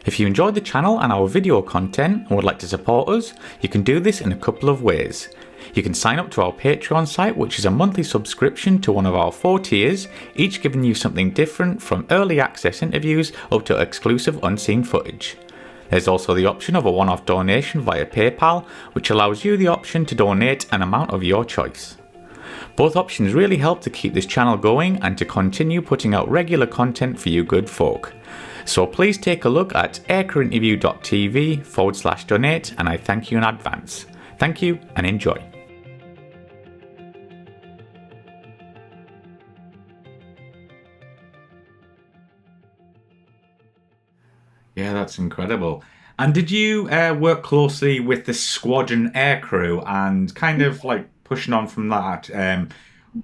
If you enjoyed the channel and our video content and would like to support us, you can do this in a couple of ways. You can sign up to our Patreon site, which is a monthly subscription to one of our 4 tiers, each giving you something different from early access interviews up to exclusive unseen footage. There's also the option of a one-off donation via PayPal, which allows you the option to donate an amount of your choice. Both options really help to keep this channel going and to continue putting out regular content for you good folk. So please take a look at aircrewinterview.tv/donate, and I thank you in advance. Thank you and enjoy. Yeah, that's incredible. And did you work closely with the squadron aircrew and kind of like pushing on from that?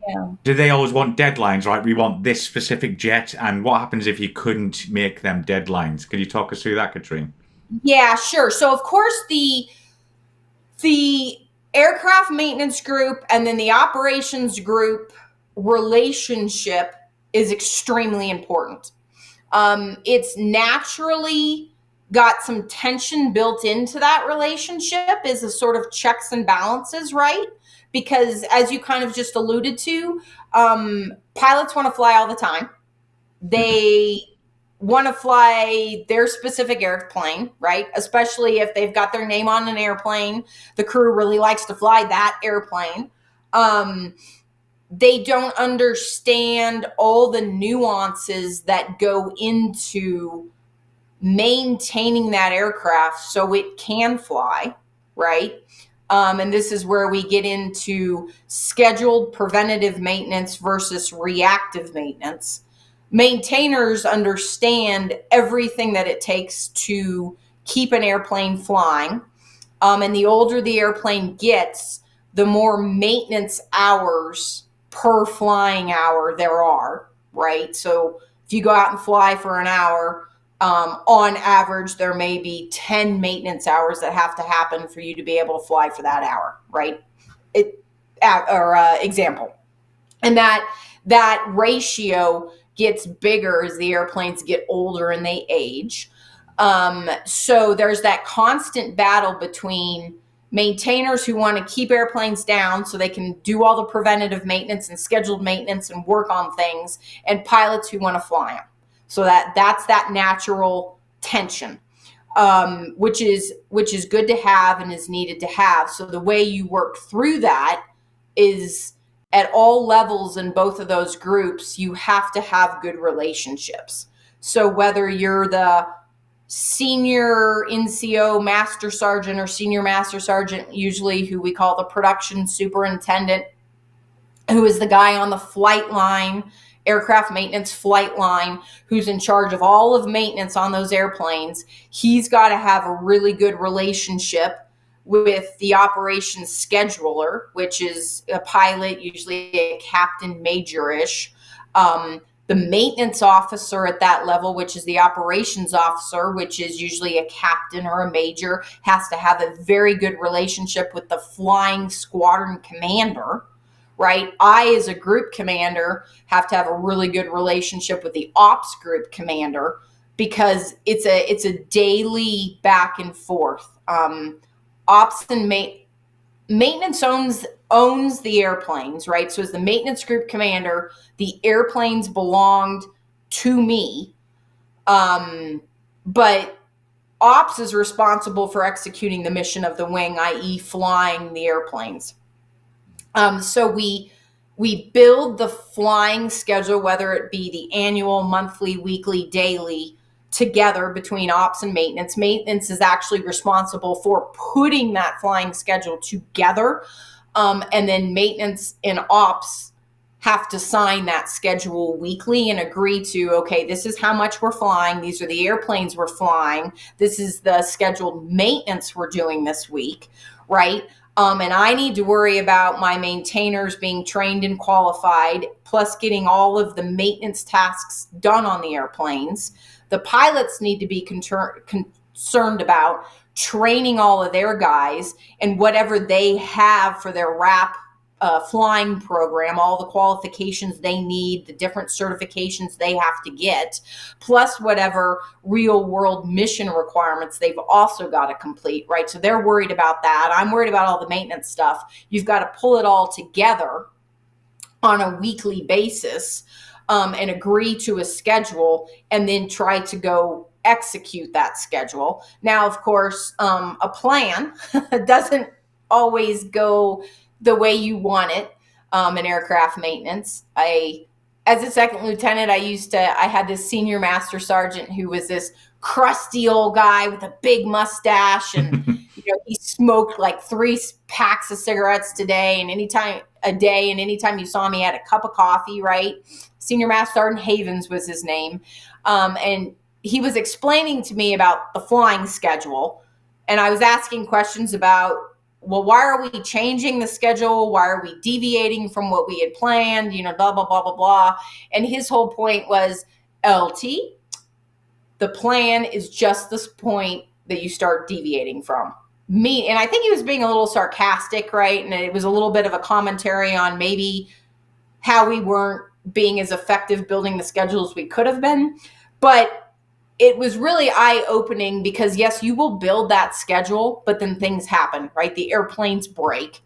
Yeah. Do they always want deadlines, right? We want this specific jet, and what happens if you couldn't make them deadlines? Could you talk us through that, Katrine? Yeah, sure. So of course the aircraft maintenance group and then the operations group relationship is extremely important. It's naturally got some tension built into that relationship as a sort of checks and balances, right? Because as you kind of just alluded to, pilots want to fly all the time. They want to fly their specific airplane, right? Especially if they've got their name on an airplane. The crew really likes to fly that airplane. They don't understand all the nuances that go into maintaining that aircraft so it can fly, right? And this is where we get into scheduled preventative maintenance versus reactive maintenance. Maintainers understand everything that it takes to keep an airplane flying. And the older the airplane gets, the more maintenance hours per flying hour there are, right? So if you go out and fly for an hour, on average, there may be 10 maintenance hours that have to happen for you to be able to fly for that hour, right? Example. And that ratio gets bigger as the airplanes get older and they age. So there's that constant battle between maintainers who want to keep airplanes down so they can do all the preventative maintenance and scheduled maintenance and work on things, and pilots who want to fly them. So that's that natural tension, which is good to have and is needed to have. So the way you work through that is at all levels in both of those groups, you have to have good relationships. So whether you're the senior NCO master sergeant or senior master sergeant, usually who we call the production superintendent, who is the guy on the flight line, aircraft maintenance flight line, who's in charge of all of maintenance on those airplanes, he's got to have a really good relationship with the operations scheduler, which is a pilot, usually a captain major-ish. The maintenance officer at that level, which is the operations officer, which is usually a captain or a major, has to have a very good relationship with the flying squadron commander, right? I, as a group commander, have to have a really good relationship with the ops group commander because it's a daily back and forth. Ops and maintenance owns the airplanes, right? So as the maintenance group commander, the airplanes belonged to me, but ops is responsible for executing the mission of the wing, i.e. flying the airplanes. So we build the flying schedule, whether it be the annual, monthly, weekly, daily, together between ops and maintenance. Maintenance is actually responsible for putting that flying schedule together. And then maintenance and ops have to sign that schedule weekly and agree to, okay, this is how much we're flying. These are the airplanes we're flying. This is the scheduled maintenance we're doing this week, right? And I need to worry about my maintainers being trained and qualified, plus getting all of the maintenance tasks done on the airplanes. The pilots need to be concerned about training all of their guys and whatever they have for their wrap flying program, all the qualifications they need, the different certifications they have to get, plus whatever real world mission requirements they've also got to complete, right? So they're worried about that. I'm worried about all the maintenance stuff. You've got to pull it all together on a weekly basis, and agree to a schedule, and then try to go execute that schedule. Now, of course, a plan doesn't always go the way you want it, in aircraft maintenance. As a second lieutenant, I had this senior master sergeant who was this crusty old guy with a big mustache, and he smoked like 3 packs of cigarettes and anytime you saw him, he had a cup of coffee, right? Senior Master Sergeant Havens was his name. And he was explaining to me about the flying schedule, and I was asking questions about, well, why are we changing the schedule? Why are we deviating from what we had planned? Blah, blah, blah, blah, blah. And his whole point was, LT, the plan is just this point that you start deviating from. And I think he was being a little sarcastic, right? And it was a little bit of a commentary on maybe how we weren't being as effective building the schedule as we could have been. But it was really eye-opening because, yes, you will build that schedule, but then things happen, right? The airplanes break.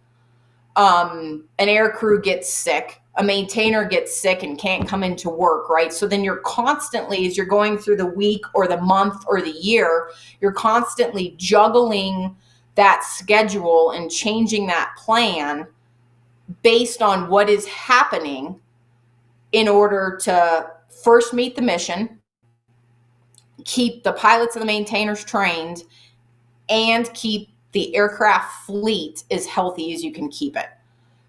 An air crew gets sick. A maintainer gets sick and can't come into work, right? So then you're constantly, as you're going through the week or the month or the year, you're constantly juggling that schedule and changing that plan based on what is happening in order to first meet the mission, keep the pilots and the maintainers trained, and keep the aircraft fleet as healthy as you can keep it.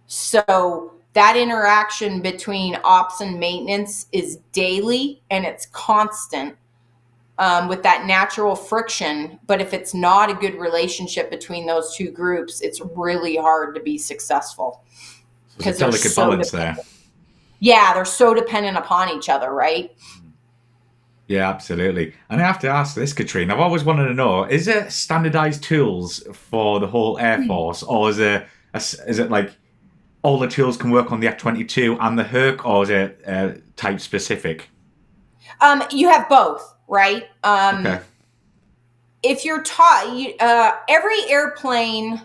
So that interaction between ops and maintenance is daily and it's constant, with that natural friction. But if it's not a good relationship between those two groups, it's really hard to be successful. There's a delicate balance there. Yeah, they're so dependent upon each other, right? Yeah, absolutely. And I have to ask this, Katrine. I've always wanted to know: is there standardized tools for the whole Air Force, or is it like all the tools can work on the F-22 and the Herc, or is it type specific? You have both, right? Okay. If you're taught, every airplane,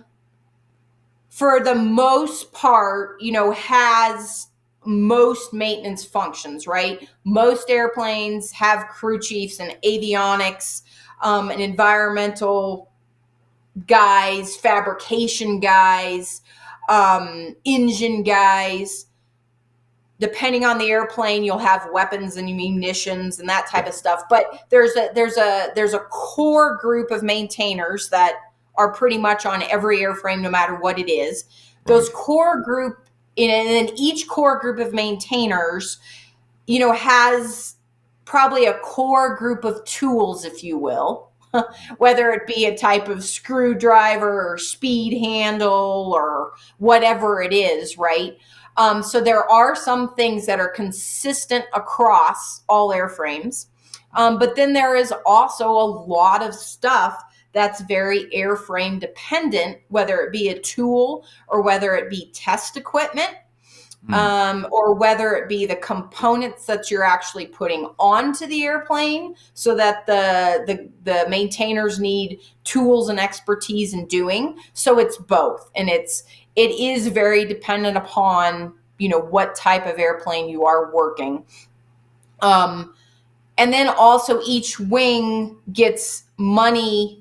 for the most part, has most maintenance functions, right? Most airplanes have crew chiefs and avionics, and environmental guys, fabrication guys, engine guys. Depending on the airplane, you'll have weapons and munitions and that type of stuff. But there's a core group of maintainers that are pretty much on every airframe, no matter what it is. Those core group, and each core group of maintainers, has probably a core group of tools, if you will, whether it be a type of screwdriver or speed handle or whatever it is, right? So there are some things that are consistent across all airframes. But then there is also a lot of stuff that's very airframe dependent, whether it be a tool or whether it be test equipment, or whether it be the components that you're actually putting onto the airplane, so that the maintainers need tools and expertise in doing. So it's both, and it is very dependent upon what type of airplane you are working. And then also each wing gets money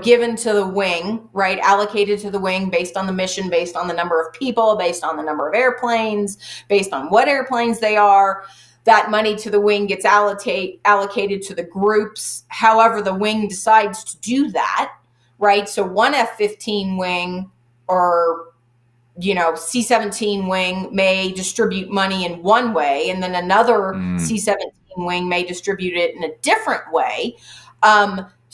given to the wing, right? Allocated to the wing based on the mission, based on the number of people, based on the number of airplanes, based on what airplanes they are. That money to the wing gets allocated to the groups, however the wing decides to do that, right? So one F-15 wing or C-17 wing may distribute money in one way, and then another C-17 wing may distribute it in a different way.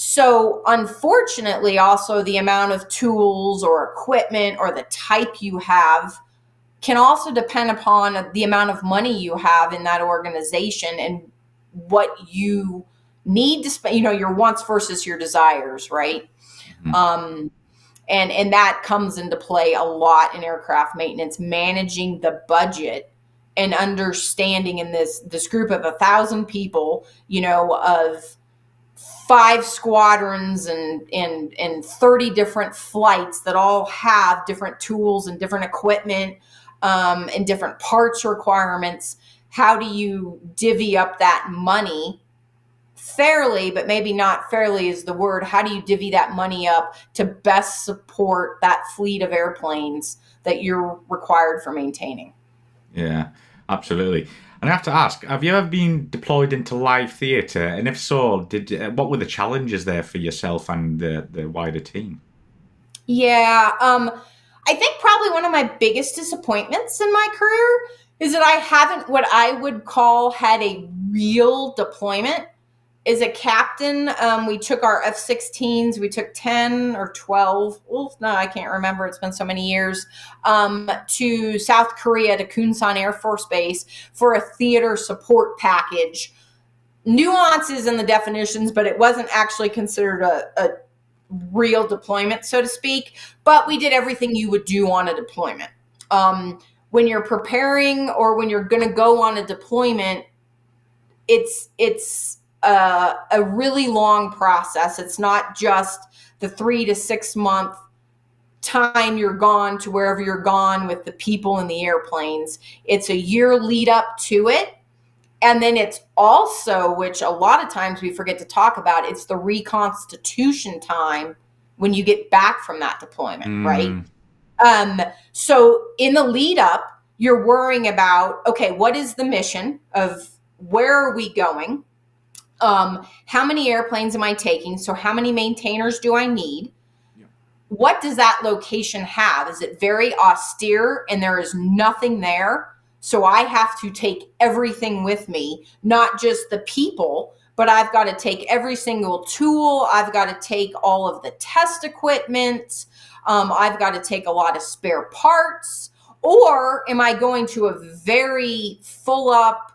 So unfortunately, also the amount of tools or equipment or the type you have can also depend upon the amount of money you have in that organization and what you need to spend, your wants versus your desires, right? And that comes into play a lot in aircraft maintenance, managing the budget and understanding in this group of 1,000 people, of 5 squadrons and 30 different flights that all have different tools and different equipment, and different parts requirements. How do you divvy up that money fairly, but maybe not fairly is the word. How do you divvy that money up to best support that fleet of airplanes that you're required for maintaining? Yeah, absolutely. And I have to ask, have you ever been deployed into live theatre? And if so, what were the challenges there for yourself and the wider team? Yeah, I think probably one of my biggest disappointments in my career is that I haven't what I would call had a real deployment. As a captain, we took our F-16s. We took 10 or 12. Well, no, I can't remember. It's been so many years. To South Korea, to Kunsan Air Force Base for a theater support package. Nuances in the definitions, but it wasn't actually considered a real deployment, so to speak. But we did everything you would do on a deployment. When you're preparing or when you're going to go on a deployment, it's a really long process. It's not just the 3 to 6 month time you're gone to wherever you're gone with the people and the airplanes. It's a year lead up to it. And then it's also, which a lot of times we forget to talk about, it's the reconstitution time when you get back from that deployment, right? So in the lead up, you're worrying about, okay, what is the mission of where are we going? How many airplanes am I taking? So how many maintainers do I need? Yeah. What does that location have? Is it very austere and there is nothing there? So I have to take everything with me, not just the people, but I've got to take every single tool. I've got to take all of the test equipment. I've got to take a lot of spare parts. Or am I going to a very full up,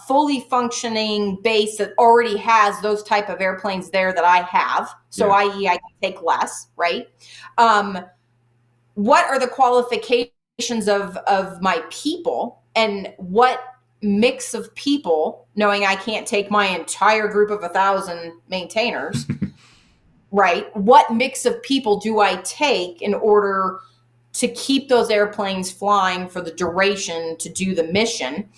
fully functioning base that already has those type of airplanes there that I have? So yeah. i.e. I can take less, right? What are the qualifications of my people, and what mix of people, knowing I can't take my entire group of 1,000 maintainers, right? What mix of people do I take in order to keep those airplanes flying for the duration to do the mission?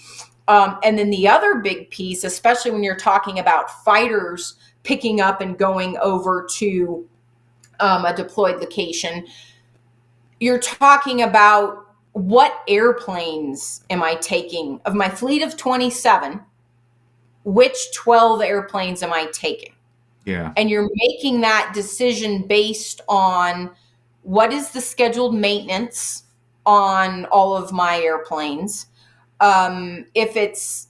And then the other big piece, especially when you're talking about fighters picking up and going over to a deployed location, you're talking about what airplanes am I taking? Of my fleet of 27, which 12 airplanes am I taking? Yeah. And you're making that decision based on what is the scheduled maintenance on all of my airplanes. If it's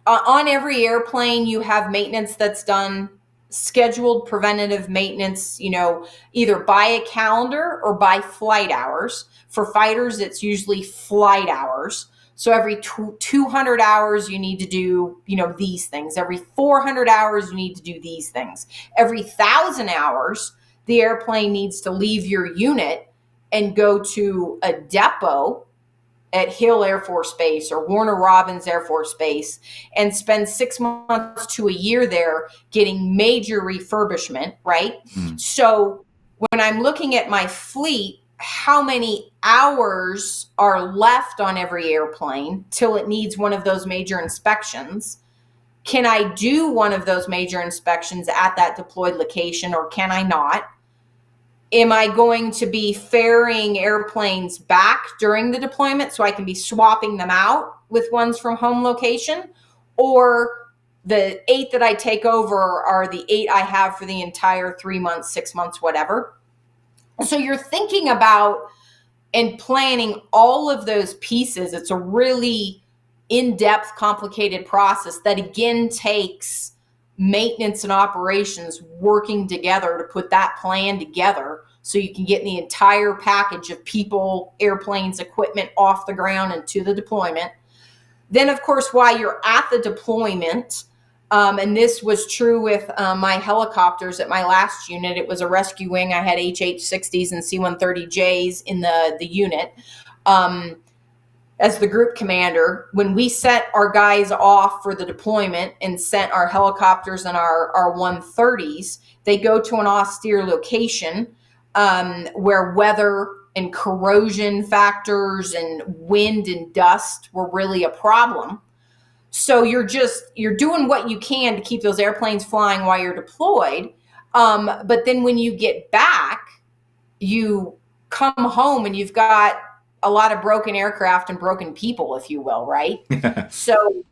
on every airplane, you have maintenance that's done, scheduled preventative maintenance, either by a calendar or by flight hours. For fighters, it's usually flight hours. So every 200 hours, you need to do, these things. Every 400 hours, you need to do these things. Every 1,000 hours, the airplane needs to leave your unit and go to a depot at Hill Air Force Base or Warner Robins Air Force Base and spend 6 months to a year there getting major refurbishment, right? So when I'm looking at my fleet, how many hours are left on every airplane till it needs one of those major inspections? Can I do one of those major inspections at that deployed location, or can I not? Am I going to be ferrying airplanes back during the deployment so I can be swapping them out with ones from home location? Or the 8 that I take over are the 8 I have for the entire 3 months, 6 months, whatever. So you're thinking about and planning all of those pieces. It's a really in-depth, complicated process that again takes maintenance and operations working together to put that plan together so you can get the entire package of people, airplanes, equipment off the ground and to the deployment. Then, of course, while you're at the deployment, And this was true with my helicopters at my last unit. It was a rescue wing. I had HH-60s and C-130Js in the unit. As the group commander, when we sent our guys off for the deployment and sent our helicopters and our 130s, they go to an austere location where weather and corrosion factors and wind and dust were really a problem. So you're doing what you can to keep those airplanes flying while you're deployed. But then when you get back, you come home and you've got a lot of broken aircraft and broken people, if you will, right? So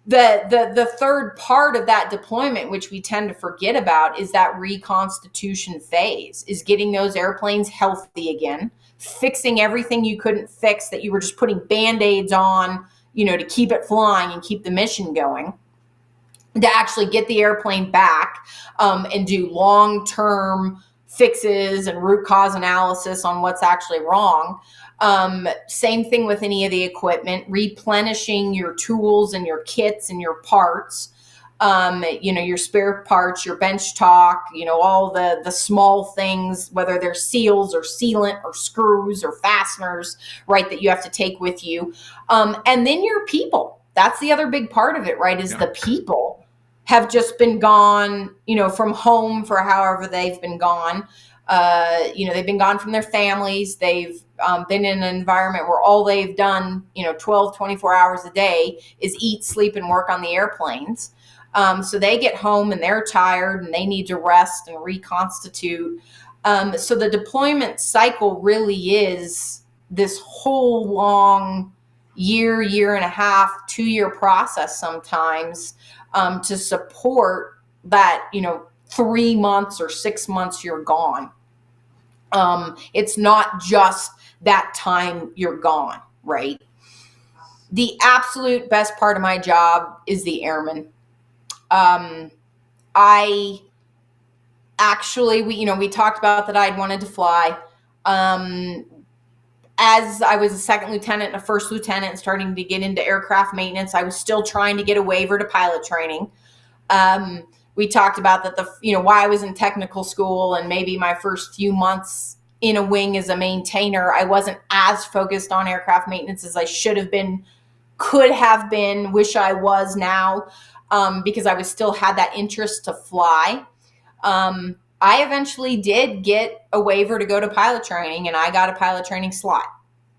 the third part of that deployment, which we tend to forget about, is that reconstitution phase, is getting those airplanes healthy again, fixing everything you couldn't fix that you were just putting Band-Aids on, to keep it flying and keep the mission going, to actually get the airplane back and do long-term fixes and root cause analysis on what's actually wrong. Same thing with any of the equipment, replenishing your tools and your kits and your parts, your spare parts, your bench talk, all the small things, whether they're seals or sealant or screws or fasteners, right, that you have to take with you. And then your people. That's the other big part of it, right, is the people have just been gone, from home for however they've been gone. They've been gone from their families. They've been in an environment where all they've done, 12, 24 hours a day is eat, sleep, and work on the airplanes. So they get home and they're tired and they need to rest and reconstitute. So the deployment cycle really is this whole long year and a half, 2-year process sometimes to support that, 3 months or 6 months you're gone. It's not just that time you're gone, right? The absolute best part of my job is the airmen. I actually, we talked about that I'd wanted to fly. As I was a second lieutenant and a first lieutenant and starting to get into aircraft maintenance, I was still trying to get a waiver to pilot training. We talked about that why I was in technical school and maybe my first few months in a wing as a maintainer, I wasn't as focused on aircraft maintenance as I should have been, could have been, wish I was now, because I was still had that interest to fly. I eventually did get a waiver to go to pilot training, and I got a pilot training slot.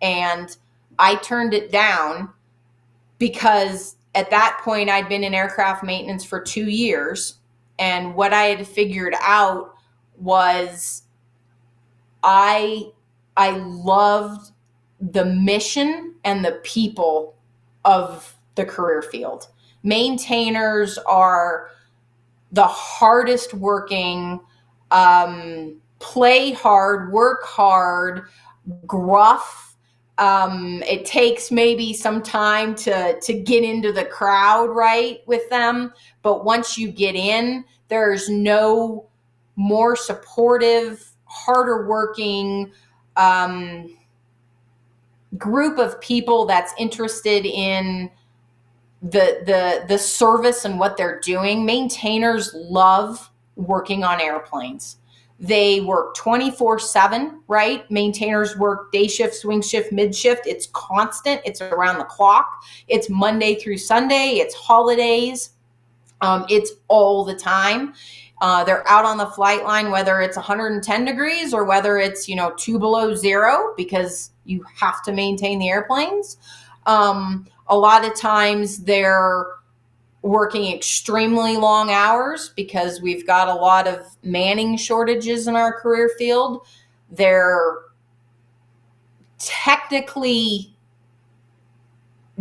And I turned it down because at that point I'd been in aircraft maintenance for 2 years. And what I had figured out was I loved the mission and the people of the career field. Maintainers are the hardest working, play hard, work hard, gruff. It takes maybe some time to get into the crowd, right, with them. But once you get in, there's no more supportive, harder working group of people that's interested in the service and what they're doing. Maintainers love working on airplanes. They work 24/7, right? Maintainers work day shift, swing shift, mid shift. It's constant. It's around the clock. It's Monday through Sunday. It's holidays. It's all the time. They're out on the flight line, whether it's 110 degrees or whether it's, 2 below zero, because you have to maintain the airplanes. A lot of times they're working extremely long hours because we've got a lot of manning shortages in our career field. They're technically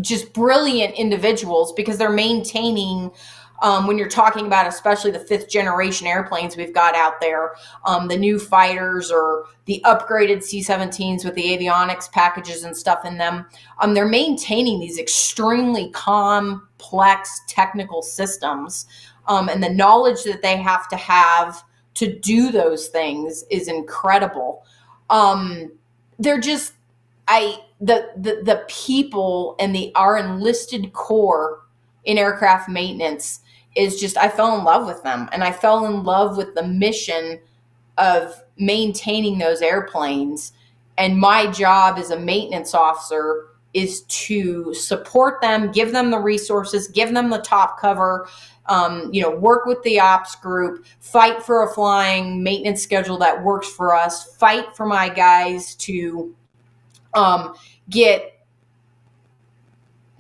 just brilliant individuals because they're maintaining, when you're talking about especially the 5th generation airplanes we've got out there, the new fighters or the upgraded C-17s with the avionics packages and stuff in them, they're maintaining these extremely complex technical systems, and the knowledge that they have to do those things is incredible. They're just, the people and our enlisted corps in aircraft maintenance is just, I fell in love with them, and I fell in love with the mission of maintaining those airplanes. And my job as a maintenance officer is to support them, give them the resources, give them the top cover, work with the ops group, fight for a flying maintenance schedule that works for us, fight for my guys to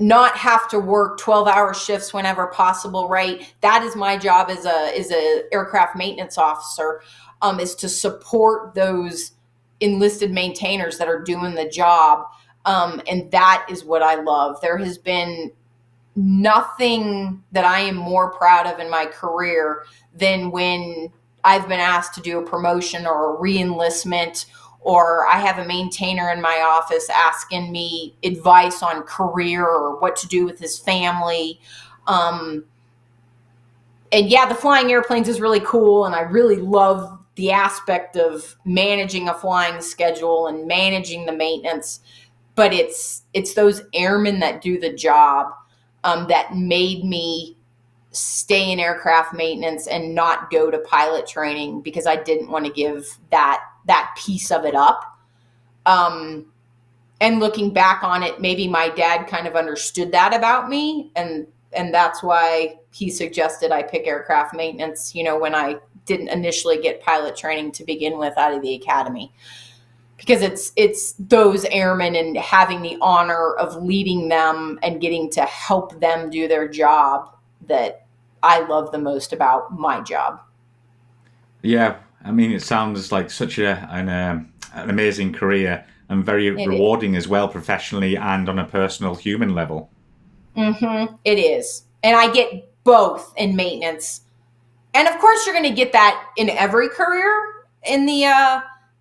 not have to work 12-hour shifts whenever possible, right? That is my job as a aircraft maintenance officer, is to support those enlisted maintainers that are doing the job. And that is what I love. There has been nothing that I am more proud of in my career than when I've been asked to do a promotion or a re-enlistment, or I have a maintainer in my office asking me advice on career or what to do with his family. And yeah, the flying airplanes is really cool, and I really love the aspect of managing a flying schedule and managing the maintenance. But it's those airmen that do the job that made me stay in aircraft maintenance and not go to pilot training, because I didn't want to give that piece of it up. And looking back on it, maybe my dad kind of understood that about me, and that's why he suggested I pick aircraft maintenance, when I didn't initially get pilot training to begin with out of the academy. Because it's those airmen and having the honor of leading them and getting to help them do their job that I love the most about my job. Yeah, I mean, it sounds like such an amazing career, and very rewarding as well, professionally and on a personal human level. Mm-hmm. It is. And I get both in maintenance. And of course, you're going to get that in every career in the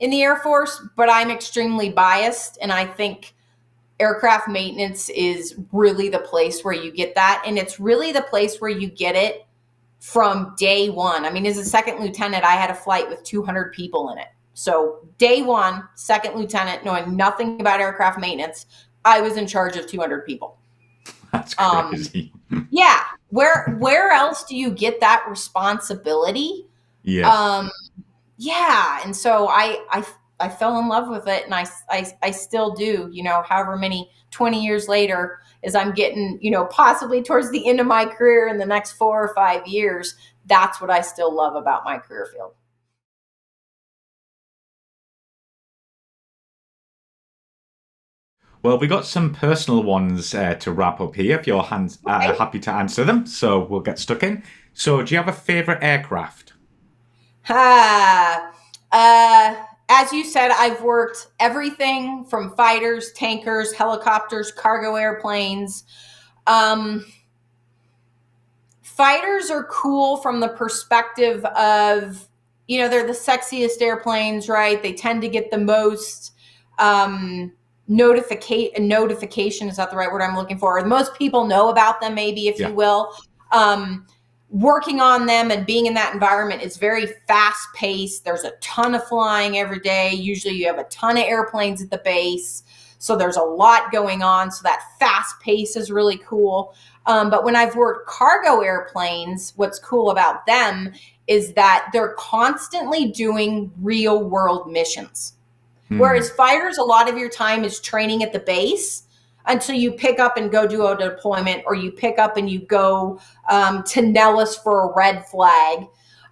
Air Force, but I'm extremely biased, and I think aircraft maintenance is really the place where you get that. And it's really the place where you get it from day one. I mean, as a second lieutenant, I had a flight with 200 people in it. So day one, second lieutenant, knowing nothing about aircraft maintenance, I was in charge of 200 people. That's crazy. Yeah. Where else do you get that responsibility? Yes. Yeah. And so I fell in love with it, and I still do, however many 20 years later, as I'm getting, possibly towards the end of my career in the next 4 or 5 years, that's what I still love about my career field. Well, we got some personal ones to wrap up here, if you're happy to answer them. So we'll get stuck in. So do you have a favorite aircraft? As you said, I've worked everything from fighters, tankers, helicopters, cargo airplanes. Fighters are cool from the perspective of, they're the sexiest airplanes, right? They tend to get the most notification. Is that the right word I'm looking for? Most people know about them, maybe, if you will. Working on them and being in that environment is very fast paced. There's a ton of flying every day. Usually you have a ton of airplanes at the base. So there's a lot going on. So that fast pace is really cool. But when I've worked cargo airplanes, what's cool about them is that they're constantly doing real world missions. Whereas fighters, a lot of your time is training at the base until you pick up and go do a deployment, or you pick up and you go to Nellis for a red flag.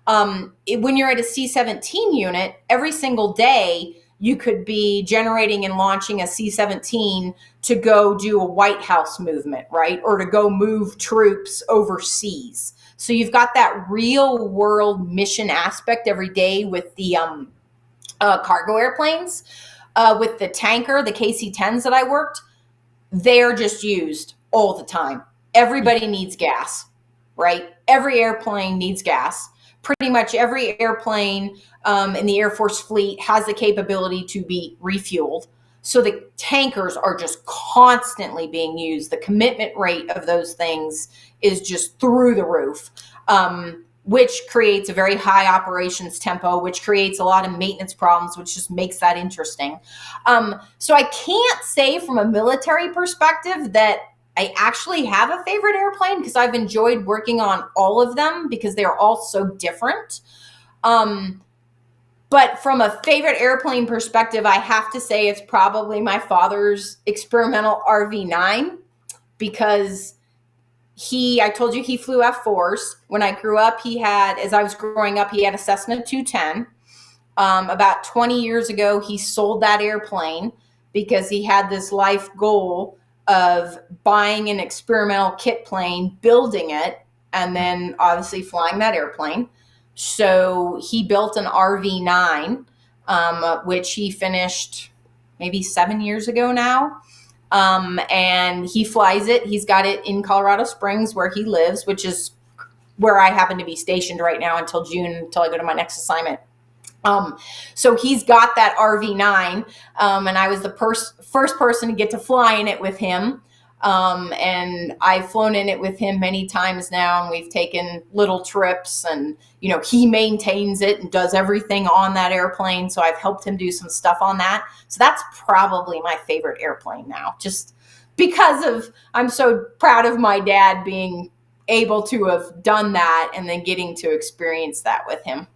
When you're at a C-17 unit, every single day you could be generating and launching a C-17 to go do a White House movement, right? Or to go move troops overseas. So you've got that real world mission aspect every day with the cargo airplanes. With the tanker, the KC-10s that I worked, they're just used all the time. Everybody needs gas, right? Every airplane needs gas. Pretty much every airplane in the Air Force fleet has the capability to be refueled. So the tankers are just constantly being used. The commitment rate of those things is just through the roof, which creates a very high operations tempo, which creates a lot of maintenance problems, which just makes that interesting. So I can't say from a military perspective that I actually have a favorite airplane because I've enjoyed working on all of them because they're all so different. But from a favorite airplane perspective, I have to say it's probably my father's experimental RV-9 because I told you he flew F4s. When I grew up, as I was growing up, he had a Cessna 210. About 20 years ago, he sold that airplane because he had this life goal of buying an experimental kit plane, building it, and then obviously flying that airplane. So he built an RV-9, which he finished maybe 7 years ago now. And he flies it. He's got it in Colorado Springs where he lives, which is where I happen to be stationed right now until June, until I go to my next assignment. So he's got that RV-9, and I was the first person to get to fly in it with him. And I've flown in it with him many times now, and we've taken little trips, and, he maintains it and does everything on that airplane. So I've helped him do some stuff on that. So that's probably my favorite airplane now, just because I'm so proud of my dad being able to have done that and then getting to experience that with him.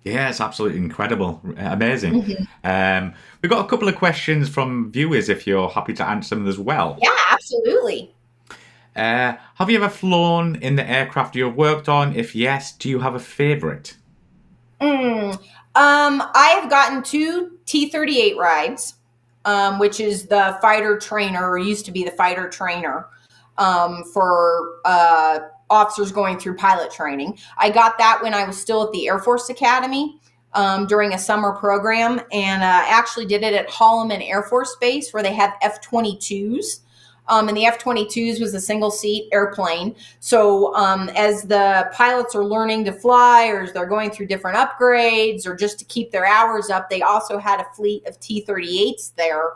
Yeah, it's absolutely incredible. Amazing. Mm-hmm. We've got a couple of questions from viewers if you're happy to answer them as well. Yeah, absolutely. Have you ever flown in the aircraft you have worked on? If yes, do you have a favorite? I have gotten 2 T-38 rides, which is the fighter trainer, or used to be the fighter trainer, for officers going through pilot training. I got that when I was still at the Air Force Academy during a summer program, and actually did it at Holloman Air Force Base where they have F-22s. And the F-22s was a single seat airplane. So as the pilots are learning to fly, or as they're going through different upgrades, or just to keep their hours up, they also had a fleet of T-38s there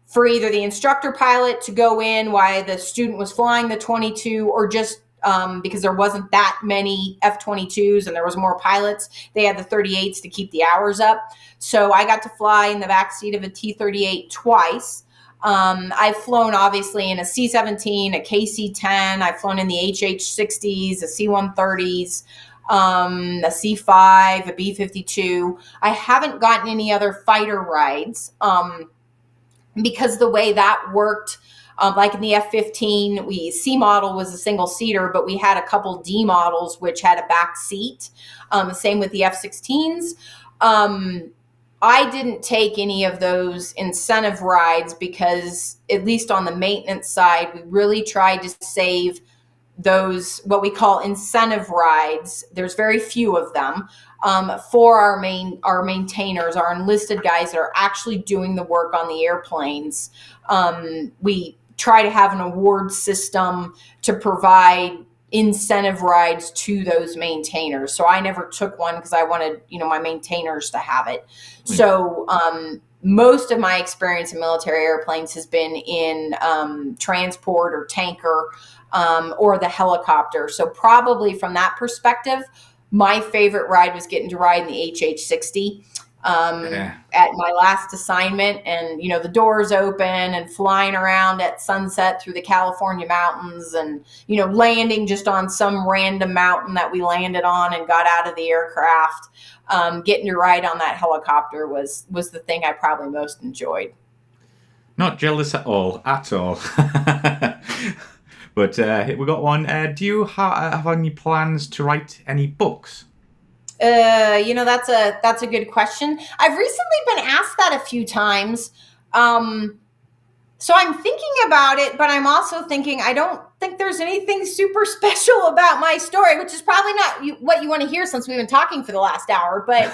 for either the instructor pilot to go in while the student was flying the 22, or just because there wasn't that many F-22s and there was more pilots, they had the 38s to keep the hours up. So I got to fly in the backseat of a T-38 twice. I've flown obviously in a C-17, a KC-10. I've flown in the HH-60s, a C-130s, a C-5, a B-52. I haven't gotten any other fighter rides because the way that worked, like in the F-15, C model was a single seater, but we had a couple D models which had a back seat. Same with the F-16s. I didn't take any of those incentive rides because, at least on the maintenance side, we really tried to save those, what we call incentive rides. There's very few of them for our maintainers, our enlisted guys that are actually doing the work on the airplanes. We try to have an award system to provide incentive rides to those maintainers. So I never took one because I wanted, my maintainers to have it. So most of my experience in military airplanes has been in transport or tanker or the helicopter. So probably from that perspective, my favorite ride was getting to ride in the HH-60 at my last assignment, and the doors open and flying around at sunset through the California mountains, and landing just on some random mountain that we landed on and got out of the aircraft. Getting to ride on that helicopter was the thing I probably most enjoyed. Not jealous at all. But we got one. Do you have any plans to write any books? That's a good question. I've recently been asked that a few times. So I'm thinking about it, but I'm also thinking I don't think there's anything super special about my story, which is probably not what you want to hear since we've been talking for the last hour. But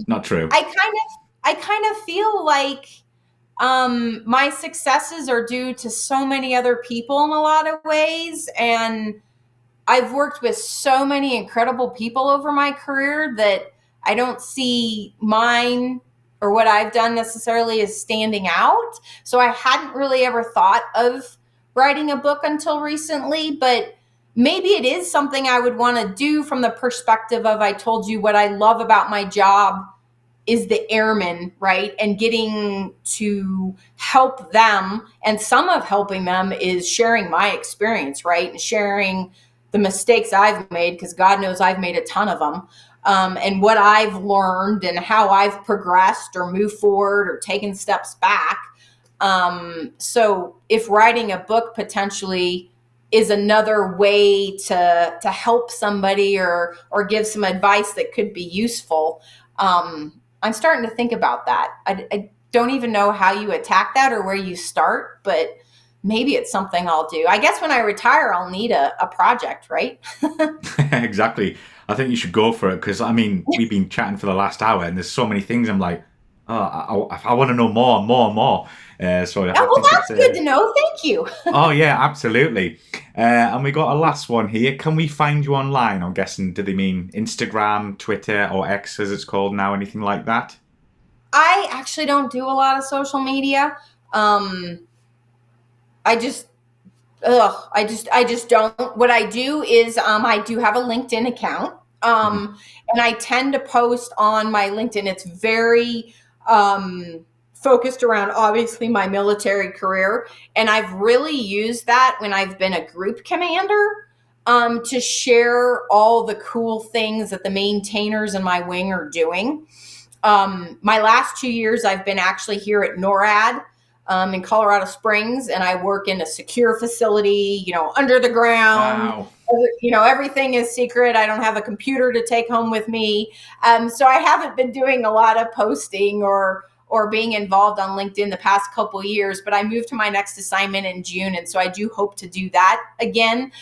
not true. I kind of feel like my successes are due to so many other people in a lot of ways, and I've worked with so many incredible people over my career that I don't see mine or what I've done necessarily as standing out. So I hadn't really ever thought of writing a book until recently, but maybe it is something I would want to do from the perspective of, I told you what I love about my job is the airmen, right? And getting to help them. And some of helping them is sharing my experience, right? And sharing the mistakes I've made, because God knows I've made a ton of them. And what I've learned and how I've progressed or moved forward or taken steps back. So if writing a book potentially is another way to help somebody or give some advice that could be useful, I'm starting to think about that. I don't even know how you attack that or where you start, but maybe it's something I'll do. I guess when I retire, I'll need a project, right? Exactly. I think you should go for it because, I mean, we've been chatting for the last hour and there's so many things I'm like, oh, I want to know more and more and more. So I Oh, well, think it's... that's good to know. Thank you. Oh, yeah, absolutely. And we got a last one here. Can we find you online? I'm guessing, do they mean Instagram, Twitter, or X as it's called now? Anything like that? I actually don't do a lot of social media. I just I just don't. What I do is I do have a LinkedIn account. Mhm. And I tend to post on my LinkedIn. It's very focused around obviously my military career. And I've really used that when I've been a group commander, to share all the cool things that the maintainers in my wing are doing. My last 2 years, I've been actually here at NORAD in Colorado Springs, and I work in a secure facility, under the ground. Wow. Everything is secret. I don't have a computer to take home with me. So I haven't been doing a lot of posting or being involved on LinkedIn the past couple of years, but I moved to my next assignment in June. And so I do hope to do that again,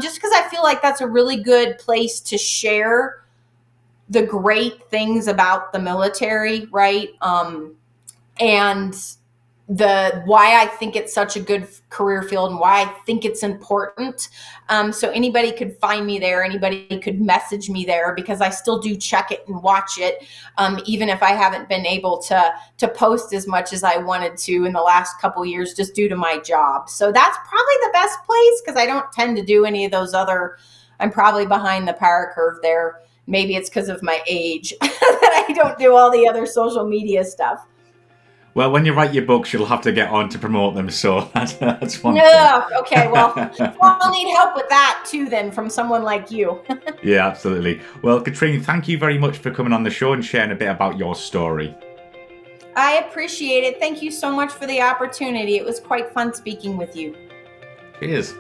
just because I feel like that's a really good place to share the great things about the military, right? And the why I think it's such a good career field and why I think it's important. So anybody could find me there. Anybody could message me there because I still do check it and watch it, even if I haven't been able to post as much as I wanted to in the last couple of years just due to my job. So that's probably the best place because I don't tend to do any of those other. I'm probably behind the power curve there. Maybe it's because of my age that I don't do all the other social media stuff. Well, when you write your books, you'll have to get on to promote them. So that's one thing. No, okay, well, I'll need help with that too then from someone like you. Yeah, absolutely. Well, Katrine, thank you very much for coming on the show and sharing a bit about your story. I appreciate it. Thank you so much for the opportunity. It was quite fun speaking with you. Cheers.